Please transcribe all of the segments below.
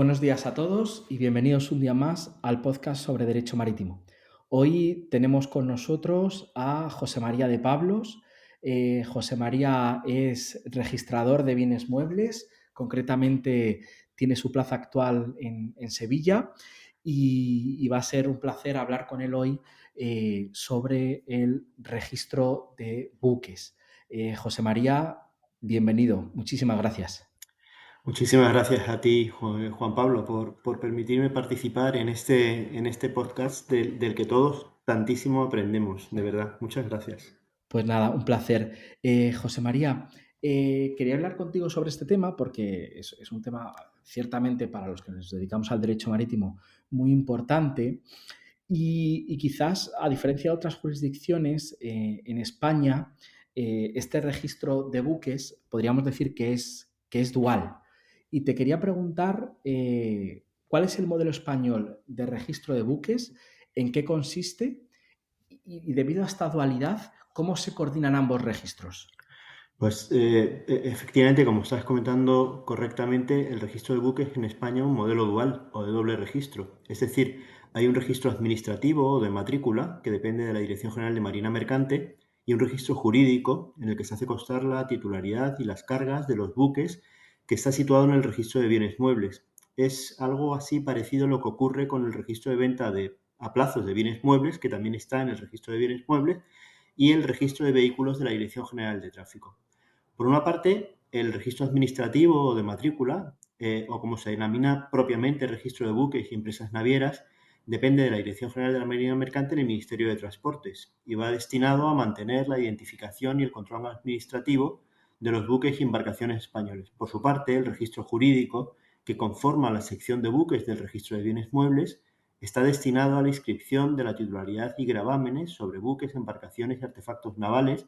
Buenos días a todos y bienvenidos un día más al podcast sobre Derecho Marítimo. Hoy tenemos con nosotros a José María de Pablos. José María es registrador de bienes muebles, concretamente tiene su plaza actual en Sevilla y va a ser un placer hablar con él hoy sobre el registro de buques. José María, bienvenido. Muchísimas gracias. Muchísimas gracias a ti, Juan Pablo, por permitirme participar en este podcast del que todos tantísimo aprendemos, de verdad. Muchas gracias. Pues nada, un placer. José María, quería hablar contigo sobre este tema porque es un tema ciertamente para los que nos dedicamos al derecho marítimo muy importante y quizás a diferencia de otras jurisdicciones en España, este registro de buques podríamos decir que es dual. Y te quería preguntar cuál es el modelo español de registro de buques, en qué consiste y debido a esta dualidad, ¿cómo se coordinan ambos registros? Pues efectivamente, como estás comentando correctamente, el registro de buques en España es un modelo dual o de doble registro. Es decir, hay un registro administrativo o de matrícula que depende de la Dirección General de Marina Mercante y un registro jurídico en el que se hace constar la titularidad y las cargas de los buques que está situado en el registro de bienes muebles. Es algo así parecido a lo que ocurre con el registro de venta a plazos de bienes muebles, que también está en el registro de bienes muebles, y el registro de vehículos de la Dirección General de Tráfico. Por una parte, el registro administrativo o de matrícula, o como se denomina propiamente registro de buques y empresas navieras, depende de la Dirección General de la Marina Mercante en el Ministerio de Transportes y va destinado a mantener la identificación y el control administrativo de los buques y embarcaciones españoles. Por su parte, el registro jurídico, que conforma la sección de buques del registro de bienes muebles, está destinado a la inscripción de la titularidad y gravámenes sobre buques, embarcaciones y artefactos navales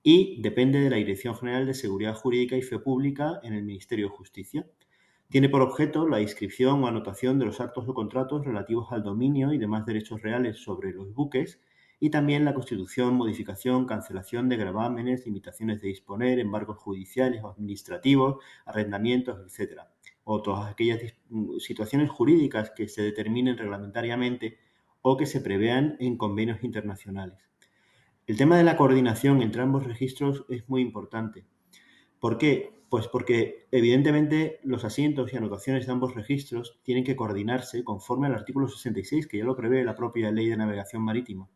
y depende de la Dirección General de Seguridad Jurídica y Fe Pública en el Ministerio de Justicia. Tiene por objeto la inscripción o anotación de los actos o contratos relativos al dominio y demás derechos reales sobre los buques y también la constitución, modificación, cancelación de gravámenes, limitaciones de disponer, embargos judiciales o administrativos, arrendamientos, etc. O todas aquellas situaciones jurídicas que se determinen reglamentariamente o que se prevean en convenios internacionales. El tema de la coordinación entre ambos registros es muy importante. ¿Por qué? Pues porque evidentemente los asientos y anotaciones de ambos registros tienen que coordinarse conforme al artículo 66, que ya lo prevé la propia Ley de Navegación Marítima,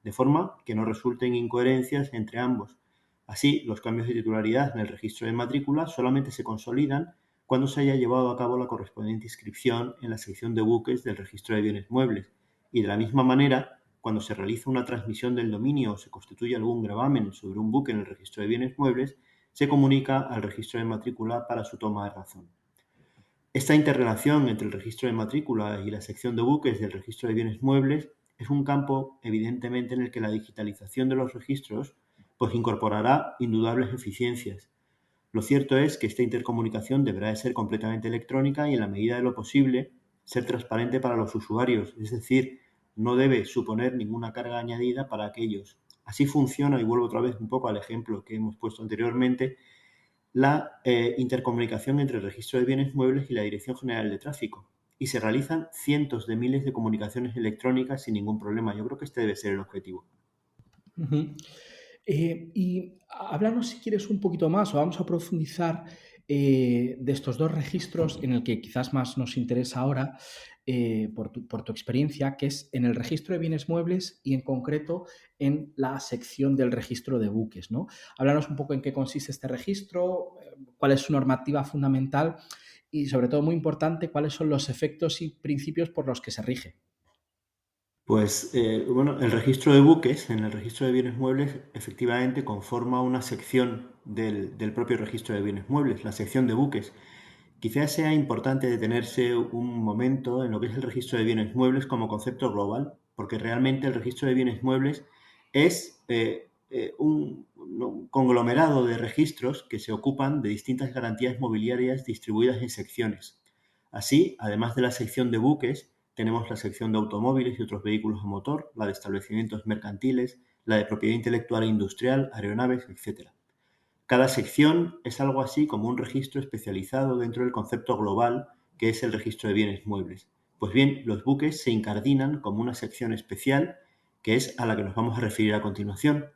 de forma que no resulten incoherencias entre ambos. Así, los cambios de titularidad en el registro de matrícula solamente se consolidan cuando se haya llevado a cabo la correspondiente inscripción en la sección de buques del registro de bienes muebles. Y de la misma manera, cuando se realiza una transmisión del dominio o se constituye algún gravamen sobre un buque en el registro de bienes muebles, se comunica al registro de matrícula para su toma de razón. Esta interrelación entre el registro de matrícula y la sección de buques del registro de bienes muebles es un campo, evidentemente, en el que la digitalización de los registros pues incorporará indudables eficiencias. Lo cierto es que esta intercomunicación deberá de ser completamente electrónica y, en la medida de lo posible, ser transparente para los usuarios, es decir, no debe suponer ninguna carga añadida para aquellos. Así funciona, y vuelvo otra vez un poco al ejemplo que hemos puesto anteriormente, la intercomunicación entre el registro de bienes muebles y la Dirección General de Tráfico. Y se realizan cientos de miles de comunicaciones electrónicas sin ningún problema. Yo creo que este debe ser el objetivo. Ujú. Y háblanos si quieres un poquito más o vamos a profundizar de estos dos registros en el que quizás más nos interesa ahora por tu experiencia, que es en el registro de bienes muebles y en concreto en la sección del registro de buques, ¿no? Háblanos un poco en qué consiste este registro, cuál es su normativa fundamental y sobre todo muy importante, cuáles son los efectos y principios por los que se rige. Pues bueno, el registro de buques, en el registro de bienes muebles, efectivamente conforma una sección del propio registro de bienes muebles, la sección de buques. Quizás sea importante detenerse un momento en lo que es el registro de bienes muebles como concepto global, porque realmente el registro de bienes muebles es un conglomerado de registros que se ocupan de distintas garantías mobiliarias distribuidas en secciones. Así, además de la sección de buques, tenemos la sección de automóviles y otros vehículos a motor, la de establecimientos mercantiles, la de propiedad intelectual e industrial, aeronaves, etc. Cada sección es algo así como un registro especializado dentro del concepto global que es el registro de bienes muebles. Pues bien, los buques se incardinan como una sección especial, que es a la que nos vamos a referir a continuación.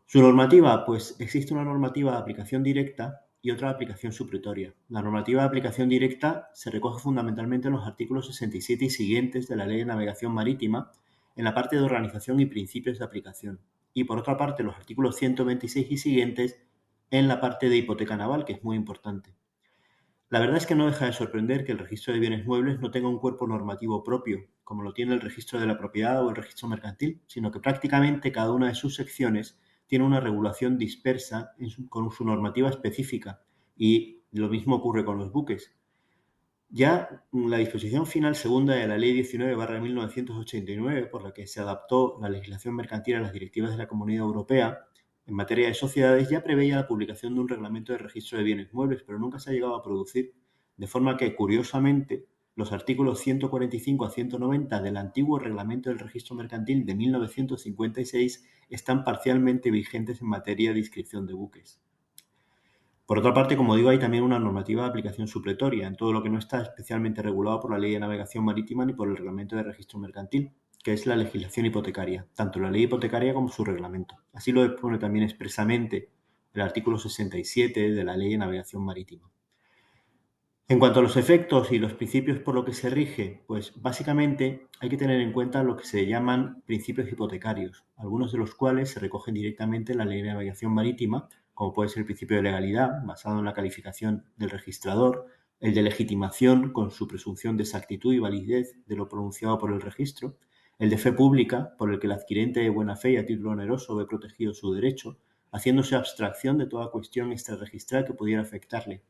Su normativa, pues existe una normativa de aplicación directa y otra de aplicación supletoria. La normativa de aplicación directa se recoge fundamentalmente en los artículos 67 y siguientes de la Ley de Navegación Marítima, en la parte de organización y principios de aplicación. Y por otra parte, los artículos 126 y siguientes en la parte de hipoteca naval, que es muy importante. La verdad es que no deja de sorprender que el registro de bienes muebles no tenga un cuerpo normativo propio, como lo tiene el registro de la propiedad o el registro mercantil, sino que prácticamente cada una de sus secciones tiene una regulación dispersa con su normativa específica, y lo mismo ocurre con los buques. Ya la disposición final segunda de la Ley 19/1989, por la que se adaptó la legislación mercantil a las directivas de la Comunidad Europea en materia de sociedades, ya preveía la publicación de un reglamento de registro de bienes muebles, pero nunca se ha llegado a producir, de forma que, curiosamente, los artículos 145 a 190 del antiguo reglamento del registro mercantil de 1956 están parcialmente vigentes en materia de inscripción de buques. Por otra parte, como digo, hay también una normativa de aplicación supletoria en todo lo que no está especialmente regulado por la Ley de Navegación Marítima ni por el Reglamento de Registro Mercantil, que es la legislación hipotecaria, tanto la ley hipotecaria como su reglamento. Así lo expone también expresamente el artículo 67 de la Ley de Navegación Marítima. En cuanto a los efectos y los principios por los que se rige, pues básicamente hay que tener en cuenta lo que se llaman principios hipotecarios, algunos de los cuales se recogen directamente en la Ley de Navegación Marítima, como puede ser el principio de legalidad, basado en la calificación del registrador, el de legitimación, con su presunción de exactitud y validez de lo pronunciado por el registro, el de fe pública, por el que el adquirente de buena fe y a título oneroso ve protegido su derecho, haciéndose abstracción de toda cuestión extrarregistral que pudiera afectarle.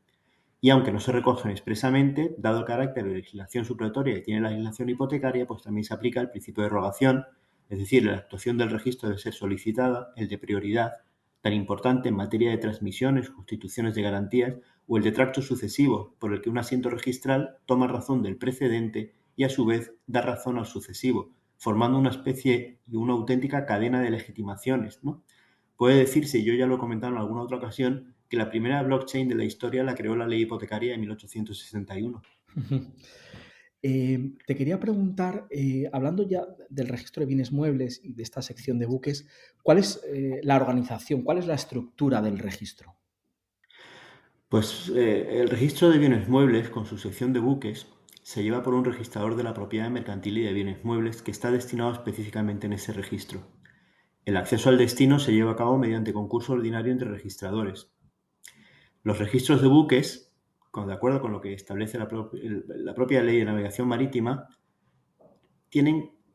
Y aunque no se recogen expresamente, dado el carácter de legislación supletoria que tiene la legislación hipotecaria, pues también se aplica el principio de rogación, es decir, la actuación del registro debe ser solicitada, el de prioridad, tan importante en materia de transmisiones, constituciones de garantías, o el de tracto sucesivo, por el que un asiento registral toma razón del precedente y a su vez da razón al sucesivo, formando una especie y una auténtica cadena de legitimaciones, ¿no? Puede decirse, y yo ya lo he comentado en alguna otra ocasión, que la primera blockchain de la historia la creó la ley hipotecaria de 1861. Te quería preguntar, hablando ya del registro de bienes muebles y de esta sección de buques, ¿cuál es la organización, cuál es la estructura del registro? Pues el registro de bienes muebles, con su sección de buques, se lleva por un registrador de la propiedad mercantil y de bienes muebles que está destinado específicamente en ese registro. El acceso al destino se lleva a cabo mediante concurso ordinario entre registradores. Los registros de buques, de acuerdo con lo que establece la propia Ley de Navegación Marítima,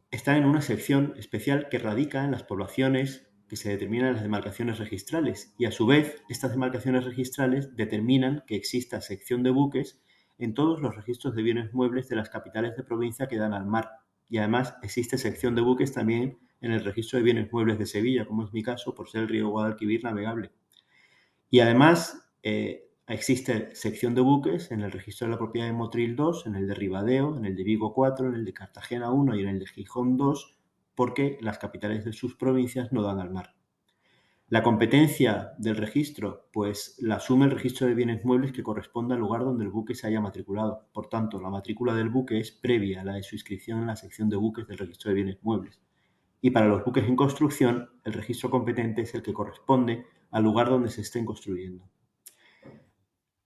están en una sección especial que radica en las poblaciones que se determinan en las demarcaciones registrales, y a su vez estas demarcaciones registrales determinan que exista sección de buques en todos los registros de bienes muebles de las capitales de provincia que dan al mar, y además existe sección de buques también en el registro de bienes muebles de Sevilla, como es mi caso, por ser el río Guadalquivir navegable. Y además existe sección de buques en el registro de la propiedad de Motril 2, en el de Ribadeo, en el de Vigo 4, en el de Cartagena 1 y en el de Gijón 2, porque las capitales de sus provincias no dan al mar. La competencia del registro, pues la asume el registro de bienes muebles que corresponde al lugar donde el buque se haya matriculado. Por tanto, la matrícula del buque es previa a la de su inscripción en la sección de buques del registro de bienes muebles. Y para los buques en construcción, el registro competente es el que corresponde al lugar donde se estén construyendo.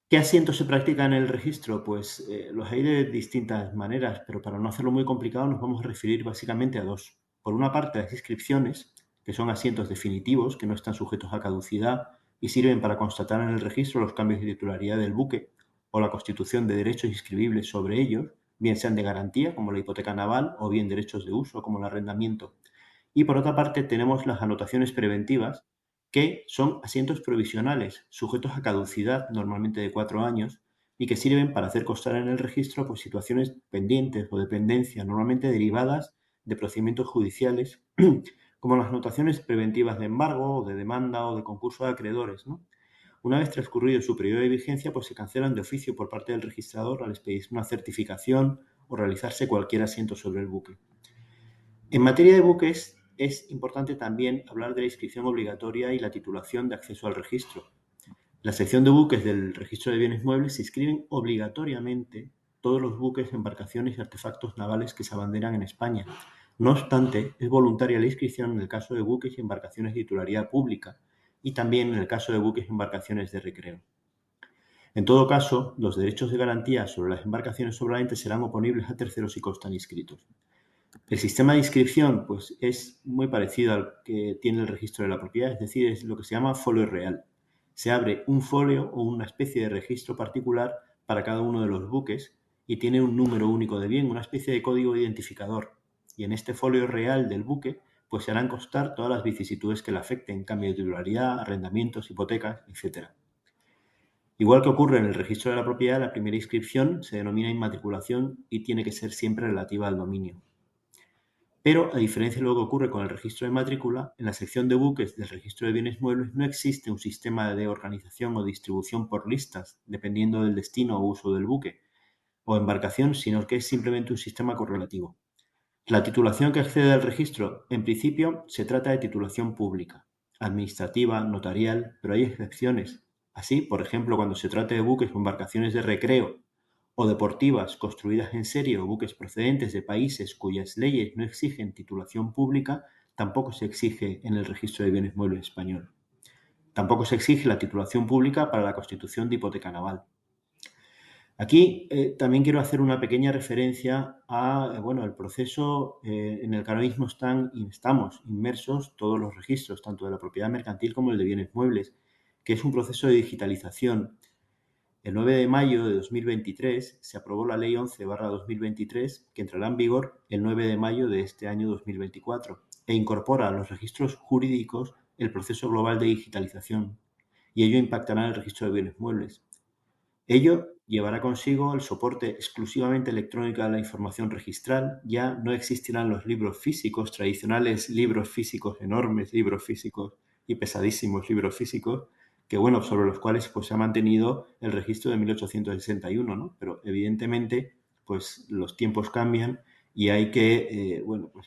¿Qué asientos se practican en el registro? Pues los hay de distintas maneras, pero para no hacerlo muy complicado nos vamos a referir básicamente a dos. Por una parte, las inscripciones, que son asientos definitivos que no están sujetos a caducidad y sirven para constatar en el registro los cambios de titularidad del buque o la constitución de derechos inscribibles sobre ellos, bien sean de garantía, como la hipoteca naval, o bien derechos de uso, como el arrendamiento. Y por otra parte, tenemos las anotaciones preventivas, que son asientos provisionales, sujetos a caducidad, normalmente de 4 años, y que sirven para hacer constar en el registro pues, situaciones pendientes o dependencias, normalmente derivadas de procedimientos judiciales, como las anotaciones preventivas de embargo, o de demanda, o de concurso de acreedores, ¿no? Una vez transcurrido su periodo de vigencia, pues se cancelan de oficio por parte del registrador al expedirse una certificación o realizarse cualquier asiento sobre el buque. En materia de buques, es importante también hablar de la inscripción obligatoria y la titulación de acceso al registro. La sección de buques del registro de bienes muebles se inscriben obligatoriamente todos los buques, embarcaciones y artefactos navales que se abanderan en España. No obstante, es voluntaria la inscripción en el caso de buques y embarcaciones de titularidad pública y también en el caso de buques y embarcaciones de recreo. En todo caso, los derechos de garantía sobre las embarcaciones solamente serán oponibles a terceros si constan inscritos. El sistema de inscripción pues, es muy parecido al que tiene el registro de la propiedad, es decir, es lo que se llama folio real. Se abre un folio o una especie de registro particular para cada uno de los buques y tiene un número único de bien, una especie de código identificador. Y en este folio real del buque pues se harán constar todas las vicisitudes que le afecten, cambio de titularidad, arrendamientos, hipotecas, etc. Igual que ocurre en el registro de la propiedad, la primera inscripción se denomina inmatriculación y tiene que ser siempre relativa al dominio. Pero, a diferencia de lo que ocurre con el registro de matrícula, en la sección de buques del registro de bienes muebles no existe un sistema de organización o distribución por listas, dependiendo del destino o uso del buque o embarcación, sino que es simplemente un sistema correlativo. La titulación que accede al registro, en principio, se trata de titulación pública, administrativa, notarial, pero hay excepciones. Así, por ejemplo, cuando se trate de buques o embarcaciones de recreo o deportivas construidas en serie o buques procedentes de países cuyas leyes no exigen titulación pública, tampoco se exige en el registro de bienes muebles español. Tampoco se exige la titulación pública para la constitución de hipoteca naval. Aquí también quiero hacer una pequeña referencia a, el proceso en el que ahora mismo estamos inmersos todos los registros, tanto de la propiedad mercantil como el de bienes muebles, que es un proceso de digitalización. El 9 de mayo de 2023 se aprobó la Ley 11/2023, que entrará en vigor el 9 de mayo de este año 2024 e incorpora a los registros jurídicos el proceso global de digitalización, y ello impactará en el registro de bienes muebles. Ello llevará consigo el soporte exclusivamente electrónico de la información registral. Ya no existirán los libros físicos, tradicionales libros físicos, enormes libros físicos y pesadísimos libros físicos, que sobre los cuales pues, se ha mantenido el registro de 1861, ¿no? Pero evidentemente pues los tiempos cambian y hay que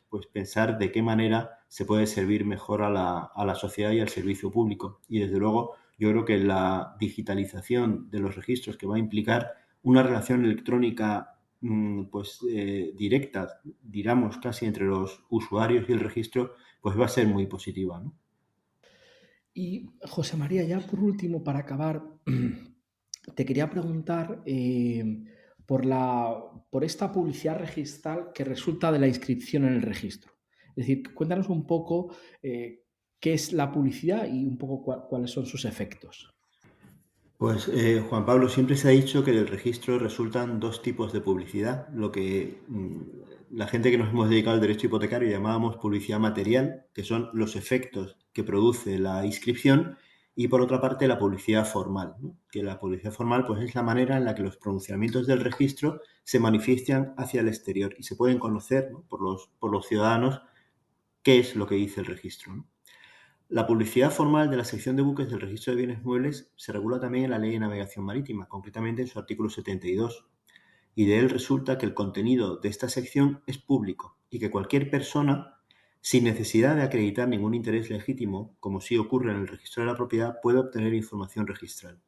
pues pensar de qué manera se puede servir mejor a la sociedad y al servicio público. Y desde luego yo creo que la digitalización de los registros, que va a implicar una relación electrónica directa, digamos, casi entre los usuarios y el registro, pues va a ser muy positiva, ¿no? Y José María, ya por último, para acabar, te quería preguntar por esta publicidad registral que resulta de la inscripción en el registro. Es decir, cuéntanos un poco qué es la publicidad y un poco cuáles son sus efectos. Pues Juan Pablo, siempre se ha dicho que del registro resultan dos tipos de publicidad, lo que la gente que nos hemos dedicado al derecho hipotecario llamábamos publicidad material, que son los efectos que produce la inscripción, y por otra parte la publicidad formal, ¿no? Que la publicidad formal pues, es la manera en la que los pronunciamientos del registro se manifiestan hacia el exterior y se pueden conocer, ¿no? por los ciudadanos qué es lo que dice el registro, ¿no? La publicidad formal de la sección de buques del registro de bienes muebles se regula también en la Ley de Navegación Marítima, concretamente en su artículo 72, y de él resulta que el contenido de esta sección es público y que cualquier persona, sin necesidad de acreditar ningún interés legítimo, como sí ocurre en el registro de la propiedad, puede obtener información registral.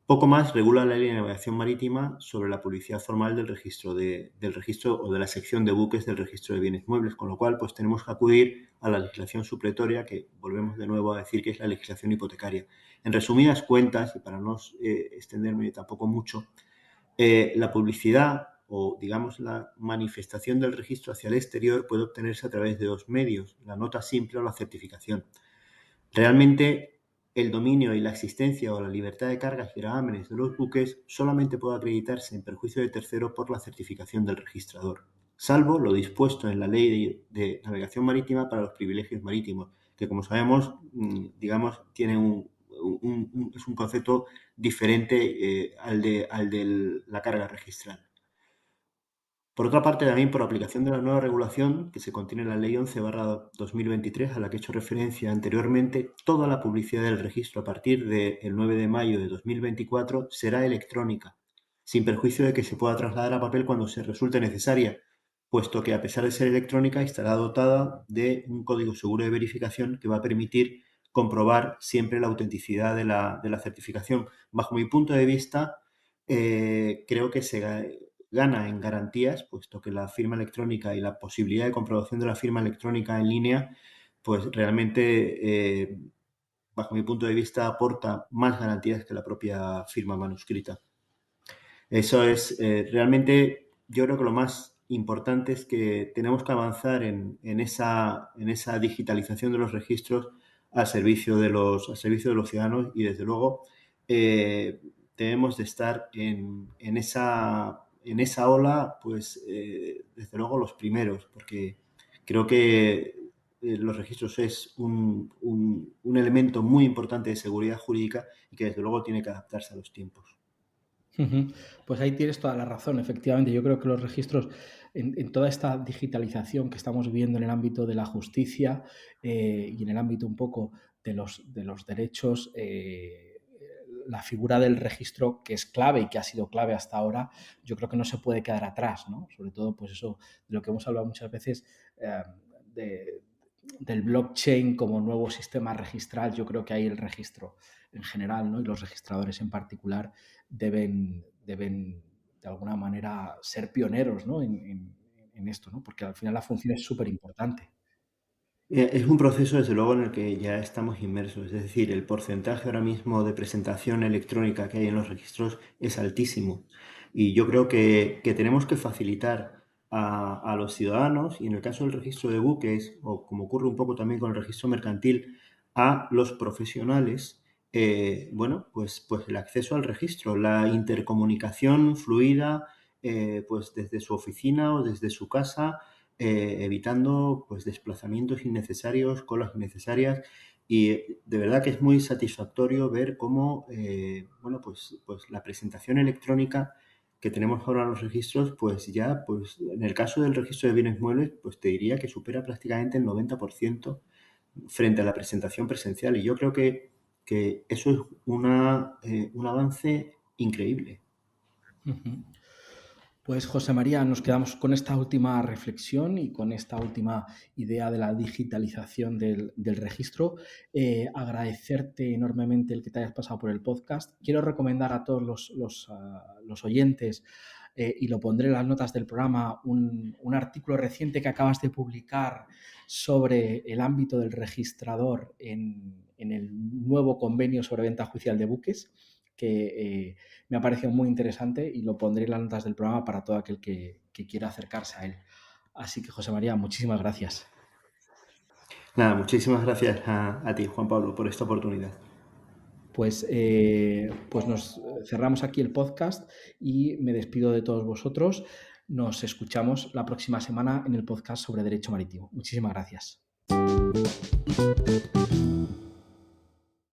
Poco más regula la Ley de Navegación Marítima sobre la publicidad formal del registro o de la sección de buques del registro de bienes muebles, con lo cual pues tenemos que acudir a la legislación supletoria, que volvemos de nuevo a decir que es la legislación hipotecaria. En resumidas cuentas, y para no extenderme tampoco mucho, la publicidad o digamos la manifestación del registro hacia el exterior puede obtenerse a través de dos medios, la nota simple o la certificación. Realmente, el dominio y la existencia o la libertad de cargas y gravámenes de los buques solamente puede acreditarse en perjuicio de tercero por la certificación del registrador, salvo lo dispuesto en la Ley de Navegación Marítima para los privilegios marítimos, que como sabemos, tiene es un concepto diferente al de la carga registral. Por otra parte, también por aplicación de la nueva regulación que se contiene en la Ley 11/2023, a la que he hecho referencia anteriormente, toda la publicidad del registro a partir del 9 de mayo de 2024 será electrónica, sin perjuicio de que se pueda trasladar a papel cuando se resulte necesaria, puesto que a pesar de ser electrónica estará dotada de un código seguro de verificación que va a permitir comprobar siempre la autenticidad de la certificación. Bajo mi punto de vista, creo que gana en garantías, puesto que la firma electrónica y la posibilidad de comprobación de la firma electrónica en línea, pues realmente, bajo mi punto de vista, aporta más garantías que la propia firma manuscrita. Eso es realmente, yo creo que lo más importante es que tenemos que avanzar en esa digitalización de los registros al servicio de los ciudadanos y, desde luego, debemos de estar en esa ola, pues, desde luego, los primeros, porque creo que los registros es un elemento muy importante de seguridad jurídica y que, desde luego, tiene que adaptarse a los tiempos. Pues ahí tienes toda la razón, efectivamente. Yo creo que los registros, en toda esta digitalización que estamos viendo en el ámbito de la justicia y en el ámbito un poco de los derechos, la figura del registro, que es clave y que ha sido clave hasta ahora, yo creo que no se puede quedar atrás, ¿no? Sobre todo, pues eso, de lo que hemos hablado muchas veces, de, del blockchain como nuevo sistema registral. Yo creo que ahí el registro en general, ¿no? Y los registradores en particular deben de alguna manera ser pioneros, ¿no? en esto, ¿no? Porque al final la función es súper importante. Es un proceso, desde luego, en el que ya estamos inmersos. Es decir, el porcentaje ahora mismo de presentación electrónica que hay en los registros es altísimo. Y yo creo que tenemos que facilitar a los ciudadanos, y en el caso del registro de buques, o como ocurre un poco también con el registro mercantil, a los profesionales, bueno, pues el acceso al registro, la intercomunicación fluida, pues desde su oficina o desde su casa, evitando pues desplazamientos innecesarios, colas innecesarias, y de verdad que es muy satisfactorio ver cómo bueno, pues la presentación electrónica que tenemos ahora en los registros, pues ya, pues en el caso del registro de bienes muebles, pues te diría que supera prácticamente el 90% frente a la presentación presencial, y yo creo que eso es un avance increíble. Uh-huh. Pues José María, nos quedamos con esta última reflexión y con esta última idea de la digitalización del registro. Agradecerte enormemente el que te hayas pasado por el podcast. Quiero recomendar a todos los oyentes, y lo pondré en las notas del programa, un artículo reciente que acabas de publicar sobre el ámbito del registrador en el nuevo convenio sobre venta judicial de buques, que me ha parecido muy interesante y lo pondré en las notas del programa para todo aquel que quiera acercarse a él. Así que, José María, muchísimas gracias. Nada, muchísimas gracias a ti, Juan Pablo, por esta oportunidad. Pues nos cerramos aquí el podcast y me despido de todos vosotros. Nos escuchamos la próxima semana en el podcast sobre Derecho Marítimo. Muchísimas gracias.